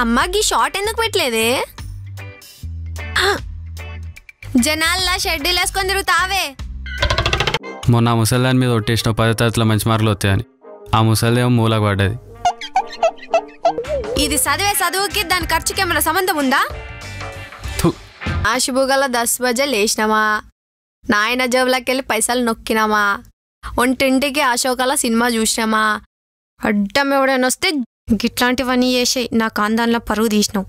అమ్మకి షార్ట్ ఎందుకు పెట్టలేదే? జనాల్లా షెడ్యూల్ వేసుకొని తిరుగుతావే. మొన్న ఆ ముసలిదాని మీద ఒట్టేసిన 10 తరగతిలో మంచి మార్కులు వస్తాయని ఆ ముసలిదేమో మూలకు పడ్డది. ఇది చదువుకి దాని ఖర్చుకి ఏమైనా సంబంధం ఉందా? ఆశుభుగల 10 బజే లేచినామా, నాయన జేబులోకి వెళ్ళి పైసలు నొక్కినామా, ఒంటింటికి అశోకాల సినిమా చూసినామా. అడ్డం ఎవడైనా వస్తే గిట్లాంటివన్నీ చేసాయి నా కాందాన్లో పరుగు తీసినావు.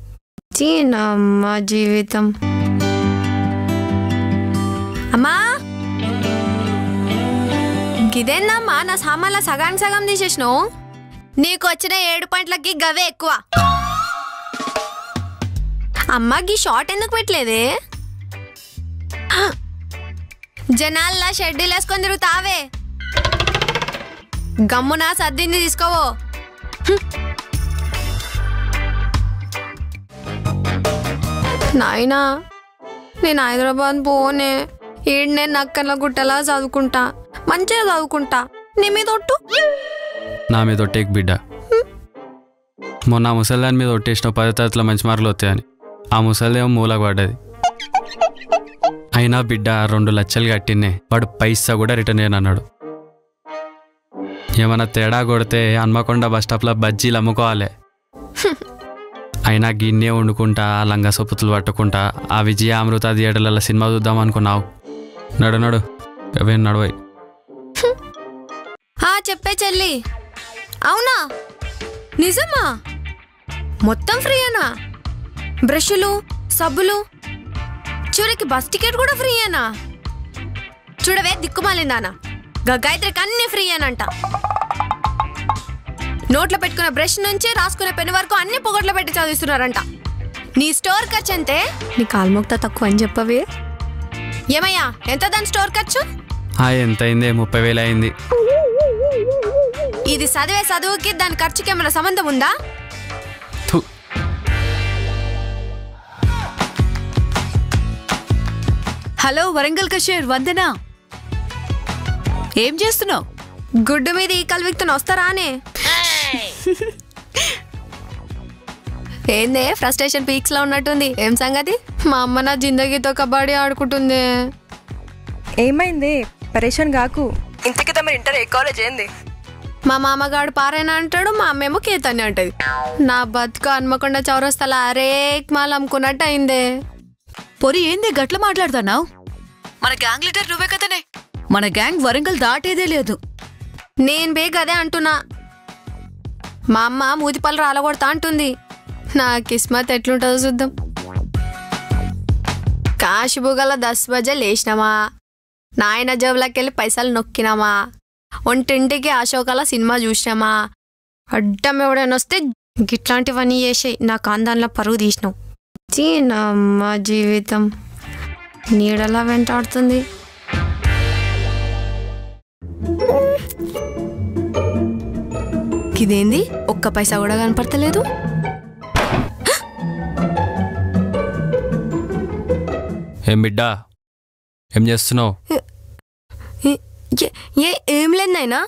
అమ్మ జీవితం. అమ్మా గిదేందమ్మా నా సామాన్ల సగానికి సగం తీసేసినావు? నీకు వచ్చిన 7 పాయింట్లకి గవే ఎక్కువ. అమ్మకి షార్ట్ ఎందుకు పెట్టలేదే? జనాల్లా షెడ్యూల్ వేసుకొని తిరుగుతావే. గమ్మున సర్దింది తీసుకోవో. నాయనా నేను హైదరాబాద్ పోనే, ఈడు నేను నక్కల గుట్టలా చదువుకుంటా, మంచిగా చదువుకుంటా. నీ మీద ఒట్టు. నా మీద ఒట్టేకి బిడ్డ. మొన్న ఆ ముసలిదాని మీద ఒట్టేసిన 10 తరగతిలో మంచి మార్కులు వస్తాయని ఆ ముసలిదేమో మూలకు పడ్డది. అయినా బిడ్డ 2 లక్షలు కట్టినే, వాడు పైసా కూడా రిటర్న్ చేయనన్నాడు. ఏమన్నా తేడా కొడితే హన్మకొండ బస్ స్టాప్లో బజ్జీలు అమ్ముకోవాలి. అయినా గిన్నె వండుకుంటా లంగా సొప్పుతులు పట్టుకుంటా ఆ విజయ అమృత థియేటర్ల సినిమా చూద్దాం అనుకున్నావు. నడు అవే నడవై. చెప్పే చెల్లి, అవునా నిజమా? మొత్తం ఫ్రీయేనా? బ్రష్లు సబ్బులు చివరికి బస్ టికెట్ కూడా ఫ్రీయేనా? చూడవే దిక్కుమాలిందానా, గాయత్రికి అన్ని ఫ్రీయేనంట. నోట్లో పెట్టుకున్న బ్రష్ నుంచి రాసుకునే పెన్ వరకు అన్ని పొగట్లో పెట్టి చదివిస్తున్నారంట. నీ స్టోర్ ఖర్చు అంతే. నీ కాల్మొక్త తక్కువ అని చెప్పవే. ఏమయ్యా ఎంత దాని స్టోర్ ఖర్చు? ఎంత అయింది? 30,000 అయింది. ఇది చదువుకి దాని ఖర్చుకి ఏమైనా సంబంధం ఉందా? హలో వరంగల్ కషేర్ వందనా, ఏం చేస్తున్నావు? గుడ్డు మీద ఈ కల్విక్తను వస్తారానే? ఏందే ఫ్రస్ట్రేషన్ పీక్స్ లో ఉన్నట్టుంది, ఏం సంగతి? మా అమ్మ నా జిందగీతో కబడ్డీ ఆడుకుంటుంది. ఏమైంది? పరేషాన్ కాకు. ఇంతకి తమ ఇంటర్ ఏ కాలేజ్ ఏంది? మా మామగాడు పారాయణ అంటాడు, మా అమ్మేమో కేతని అంటది. నా బతుకు హన్మకొండ చౌరస్తల అరేక్ మాల్ అమ్ముకున్నట్టు అయిందే. పొరి ఏంది గట్ల మాట్లాడుతున్నావు? మన గ్యాంగ్ లీడర్ నువ్వే కదనే. మన గ్యాంగ్ వరంగల్ దాటేదే లేదు. నేను బేగదే అంటున్నా. మా అమ్మ మూతిపళ్ళు రాలగొడతా అంటుంది. నా కిస్మత్ ఎట్లుంటుందో చూద్దాం. కాశీబుగల 10 బజే లేచినామా, నాయన జేబులోకి వెళ్ళి పైసలు నొక్కినామా, ఒంటింటికి అశోకాల సినిమా చూసినామా. అడ్డం ఎవడైనా వస్తే గిట్లాంటివన్నీ చేసాయి నా కాందాన్లో పరుగు తీసినావు. అమ్మ జీవితం నీడలా వెంటాడుతుంది. ఇదేంది? ఒక్క పైసా కూడా కనపడతలేదు. ఏం బిడ్డా ఏం చేస్తున్నావు? ఏం లేదు నాయనా.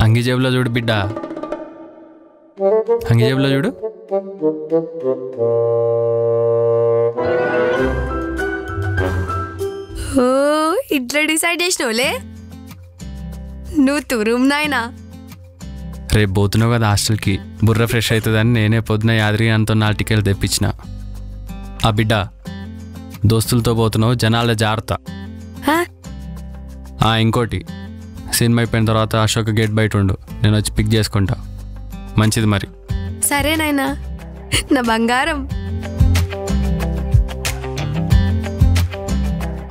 అంగి జేబులో చూడు బిడ్డ, అంగి జేబులో చూడు. ఓ ఇట్లా డిసైడ్ చేసినవులే నువ్వు. తురుము నాయనా. రేపు పోతున్నావు కదా హాస్టల్కి, బుర్ర ఫ్రెష్ అవుతుందని నేనే పొద్దున యాదగిరి అంతా 4 టికెట్లు తెప్పించిన. ఆ బిడ్డ దోస్తులతో పోతున్నావు, జనాల జాగ్రత్త. ఇంకోటి, సినిమా అయిపోయిన తర్వాత అశోక్ గేట్ బయట ఉండు, నేను వచ్చి పిక్ చేసుకుంటా. మంచిది మరి. సరేనాయనా నా బంగారం.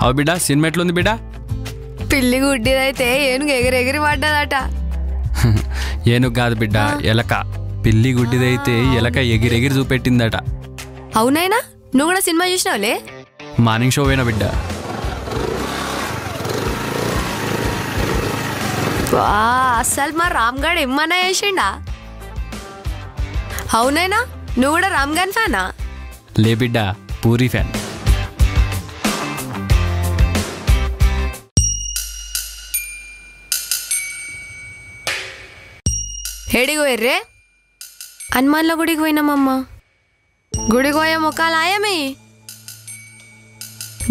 అవు బిడ్డ సినిమా ఎట్లుంది బిడ్డ? పిల్లి గుడ్డిదైతే ఏనుగు ఎగిరెగిరి పడ్డదట. ఏనుగు కాదు బిడ్డ, ఎలక. పిల్లి గుడ్డిదైతే ఎలక ఎగిరెగిరి చూపెట్టిందట. అవునైనా నువ్వు కూడా సినిమా చూసినావులే? మార్నింగ్ షో పోయినా బిడ్డ. అస్సలు మా రామ్ గడ్ ఏమన్నా చేసిండా? అవునైనా నువ్వు కూడా రామ్ గన్ ఫ్యానా? లే బిడ్డ, పూరి ఫ్యాన్. ఏడికి పోయిర్రే? హనుమాన్ల గుడికి పోయినామమ్మా. గుడికి పోయే ముఖాలు ఆయమే.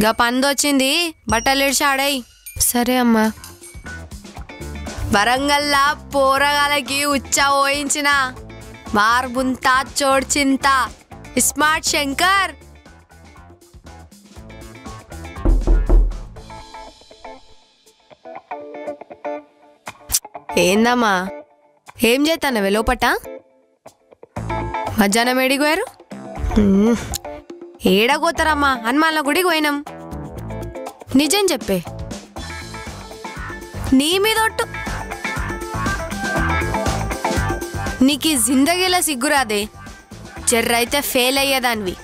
గా పందొచ్చింది, బట్టలు ఇడిచి ఆడాయి. సరే అమ్మా. వరంగల్లా పోరగాలకి ఉచ్చా ఓయించిన మార్బుంతా చోడ్చింత స్మార్ట్ శంకర్. ఏందమ్మా ఏం చేస్తానవే లోపట? మధ్యాహ్నం ఏడికి పోయారు? ఏడగోతారమ్మా, హనుమాన్ల గుడికి పోయినాం. నిజం చెప్పే, నీ మీద ఒట్టు. నీకు ఈ జిందగీలా సిగ్గురాదే, జర్రైతే ఫెయిల్ అయ్యేదానివి.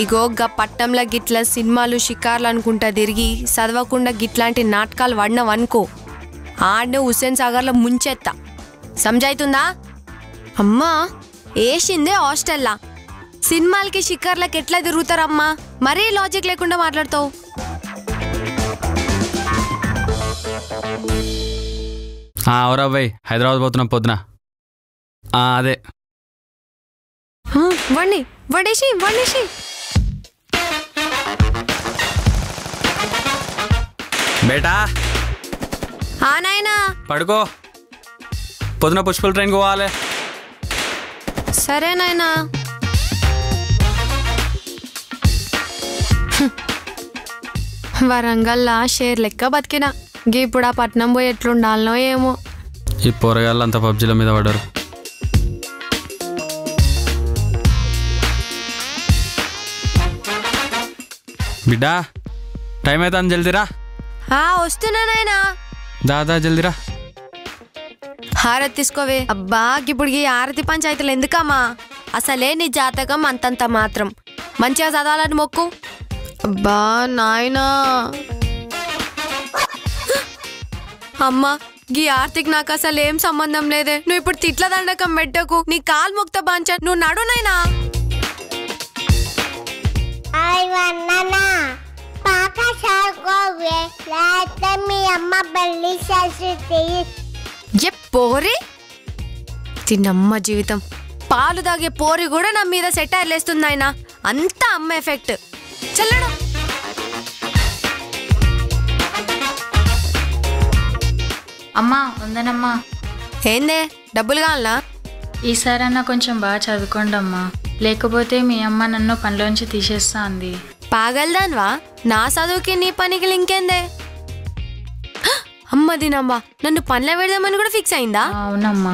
ఇగో గా పట్టంలో గిట్ల సినిమాలు షికార్లు అనుకుంటా తిరిగి చదవకుండా గిట్లాంటి నాటకాలు వాడినవనుకో, ఆడనే హుస్సేన్ సాగర్లో ముంచెత్తా. సంజాయితుందా? అమ్మా ఏసిందే హాస్టల్లా, సినిమాలకి షికార్లకి ఎట్లా తిరుగుతారమ్మా? మరీ లాజిక్ లేకుండా మాట్లాడతావు. అవురా అబ్బాయి, హైదరాబాద్ పోతున్నాం పొద్దున. అదే వండి వడేసి వండేసి. బేటా నాయనా పడుకో, పొద్దున పుష్పల ట్రైన్కి పోవాలి. సరే నాయనా. వరంగల్లా షేర్ లెక్క బతికినా, ఇప్పుడు ఆ పట్నం పోయి ఎట్లుండాలనో ఏమో. ఈ పోరగాళ్ళు అంతా పబ్జీల మీద పడ్డారు. బిడ్డా టైం అవుతా అని జల్దీరా. వస్తున్నా నాయనా. దాదా జల్దీరా. హారతి తీసుకోవే. అబ్బా ఇప్పుడు ఈ హారతి పంచాయతీలు ఎందుకమ్మా? అసలే నీ జాతకం అంతంత మాత్రం, మంచిగా చదవాలని మొక్కు. అబ్బా నాయనా. అమ్మా గీ ఆర్తిక్ నాకు అసలు ఏం సంబంధం లేదే. నువ్వు ఇప్పుడు తిట్ల దండకం పెట్టకు, నీ కాలు ముక్త బాంచ. నువ్వు నడు నాయనా. పోరి తిన్నమ్మ జీవితం. పాలు తాగే పోరి కూడా నా మీద సెటైర్లు వేస్తుంది ఆయన. అంతా అమ్మ ఎఫెక్ట్. చల్లడు. అమ్మా ఉందనమ్మా. ఏందే డబ్బులు కావాలనా? ఈసారన్నా కొంచెం బాగా చదువుకోండి అమ్మా, లేకపోతే మీ అమ్మ నన్ను పనిలోంచి తీసేస్తా అంది. పాగలదాన్వా? నా చదువుకి నీ పనికి ఇంకేందే? అమ్మ దినమ్మా, నన్ను పనిలో పెడదామని కూడా ఫిక్స్ అయిందా? అవునమ్మా.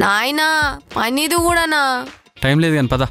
నాయనా పనిది కూడానా? టైం లేదు కానీ పద.